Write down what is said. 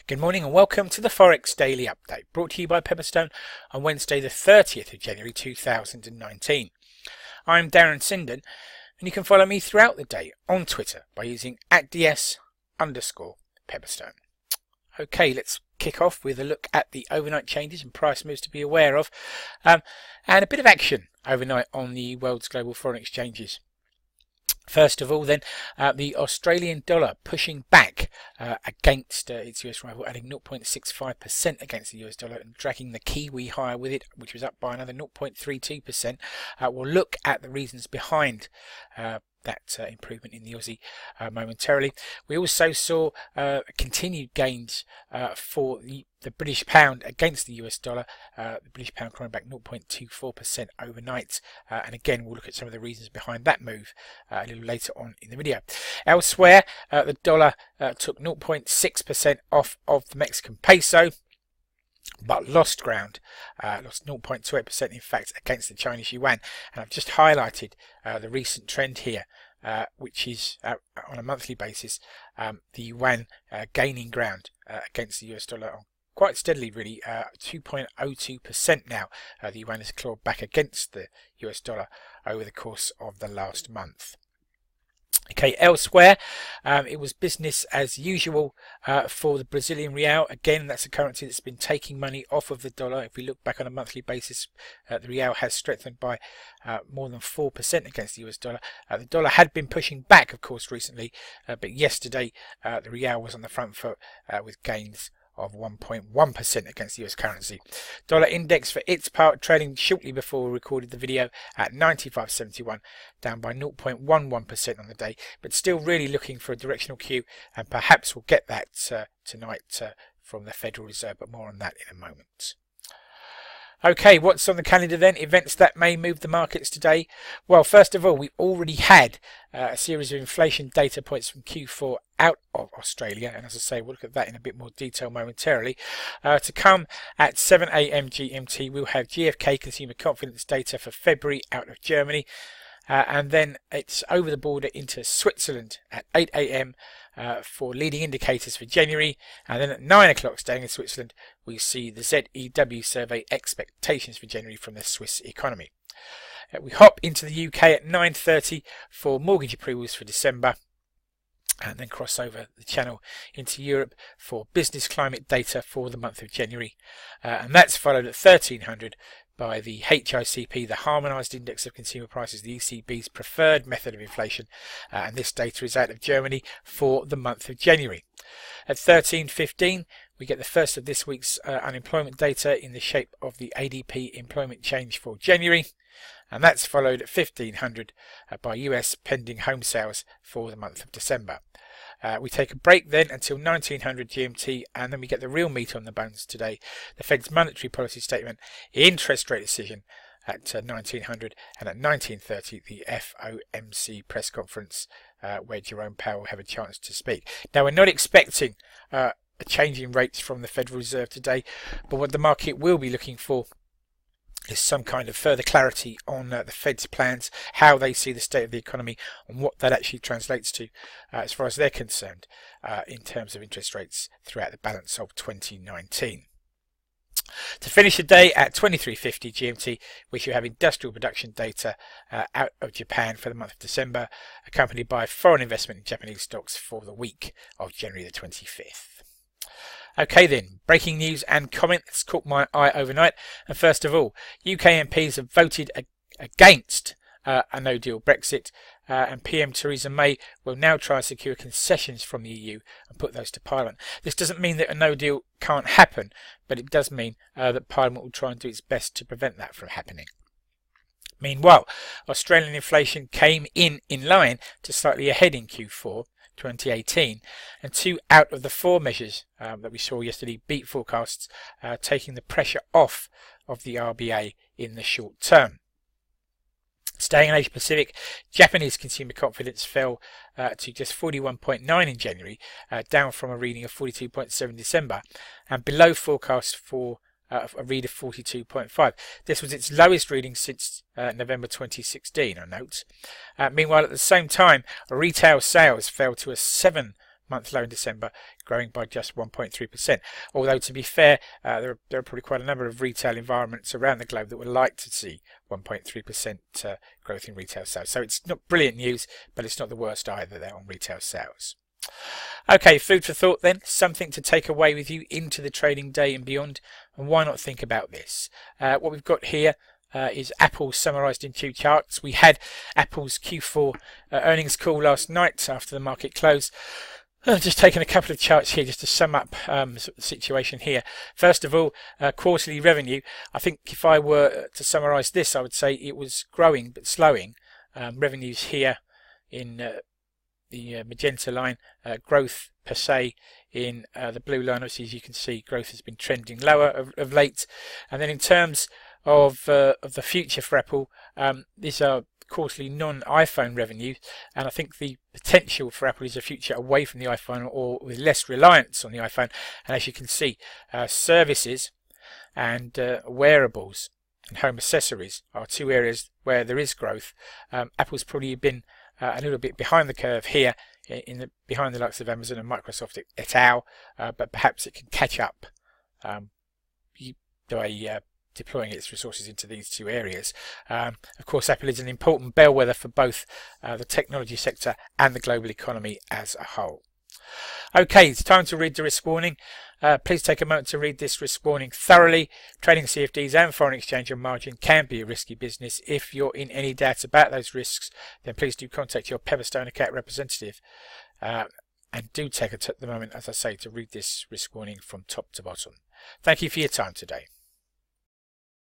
Good morning and welcome to the Forex Daily Update, brought to you by Pepperstone on Wednesday the 30th of January 2019. I'm Darren Sinden and you can follow me throughout the day on Twitter by using @ds_Pepperstone. Okay, let's kick off with a look at the overnight changes and price moves to be aware of, and a bit of action overnight on the world's global foreign exchanges. First of all then, the Australian dollar pushing back against its US rival, adding 0.65% against the US dollar and dragging the Kiwi higher with it, which was up by another 0.32%. We'll look at the reasons behind that improvement in the Aussie momentarily. We also saw continued gains for the British pound against the US dollar, the British pound coming back 0.24% overnight, and again we'll look at some of the reasons behind that move a little later on in the video. Elsewhere, the dollar took 0.6% off of the Mexican peso, but lost ground, lost 0.28% in fact against the Chinese yuan, and I've just highlighted the recent trend here, which is on a monthly basis, the yuan gaining ground against the US dollar quite steadily, really. 2.02% now. The yuan has clawed back against the US dollar over the course of the last month. Okay, elsewhere, it was business as usual for the Brazilian real. Again, that's a currency that's been taking money off of the dollar. If we look back on a monthly basis, the real has strengthened by more than 4% against the US dollar. The dollar had been pushing back, of course, recently, but yesterday the real was on the front foot with gains of 1.1% against the US currency. Dollar index for its part trading shortly before we recorded the video at 95.71, down by 0.11% on the day, but still really looking for a directional cue, and perhaps we'll get that tonight from the Federal Reserve, but more on that in a moment. Okay, what's on the calendar then? Events that may move the markets today. Well, first of all, we've already had a series of inflation data points from Q4 out of Australia, and as I say, we'll look at that in a bit more detail momentarily. To come at 7 a.m. GMT, we'll have GfK consumer confidence data for February out of Germany, and then it's over the border into Switzerland at 8 a.m. For leading indicators for January, and then at 9 o'clock staying in Switzerland we see the ZEW survey expectations for January from the Swiss economy. We hop into the UK at 9:30 for mortgage approvals for December, and then cross over the channel into Europe for business climate data for the month of January, and that's followed at 1300 by the HICP, the Harmonised Index of Consumer Prices, the ECB's preferred method of inflation, and this data is out of Germany for the month of January. At 13:15 we get the first of this week's unemployment data in the shape of the ADP employment change for January, and that's followed at 1500 by US pending home sales for the month of December. We take a break then until 1900 GMT, and then we get the real meat on the bones today, the Fed's monetary policy statement, interest rate decision at 1900, and at 1930 the FOMC press conference where Jerome Powell will have a chance to speak. Now, we're not expecting a change in rates from the Federal Reserve today, but what the market will be looking for is some kind of further clarity on the Fed's plans, how they see the state of the economy, and what that actually translates to as far as they're concerned in terms of interest rates throughout the balance of 2019. To finish the day at 23:50 GMT, we should have industrial production data out of Japan for the month of December, accompanied by foreign investment in Japanese stocks for the week of January the 25th. Okay then, breaking news and comment that's caught my eye overnight. And first of all, UK MPs have voted against a no-deal Brexit, and PM Theresa May will now try and secure concessions from the EU and put those to Parliament. This doesn't mean that a no-deal can't happen, but it does mean that Parliament will try and do its best to prevent that from happening. Meanwhile, Australian inflation came in line to slightly ahead in Q4 2018, and 2 out of the 4 measures that we saw yesterday beat forecasts, taking the pressure off of the RBA in the short term. Staying in Asia Pacific, Japanese consumer confidence fell to just 41.9 in January, down from a reading of 42.7 in December, and below forecast for a read of 42.5. This was its lowest reading since November 2016, I note. Meanwhile, at the same time, retail sales fell to a 7 month low in December, growing by just 1.3%. Although, to be fair, there are probably quite a number of retail environments around the globe that would like to see 1.3% growth in retail sales. So it's not brilliant news, but it's not the worst either there on retail sales. Okay, food for thought then, something to take away with you into the trading day and beyond. And why not think about this? What we've got here is Apple summarised in 2 charts. We had Apple's Q4 earnings call last night after the market closed. I've just taken a couple of charts here just to sum up the situation here. First of all, quarterly revenue. I think if I were to summarise this, I would say it was growing but slowing. Revenues here in the magenta line, growth per se in the blue line. Obviously, as you can see, growth has been trending lower of late. And then in terms of the future for Apple, these are quarterly non-iPhone revenue, and I think the potential for Apple is a future away from the iPhone or with less reliance on the iPhone. And as you can see, services and wearables and home accessories are 2 areas where there is growth. Apple's probably been a little bit behind the curve here, behind the likes of Amazon and Microsoft et al., but perhaps it can catch up by deploying its resources into these 2 areas. Of course, Apple is an important bellwether for both the technology sector and the global economy as a whole. Okay, it's time to read the risk warning. Please take a moment to read this risk warning thoroughly. Trading CFDs and foreign exchange on margin can be a risky business. If you're in any doubt about those risks, then please do contact your Pepperstone account representative. And do take the moment, as I say, to read this risk warning from top to bottom. Thank you for your time today.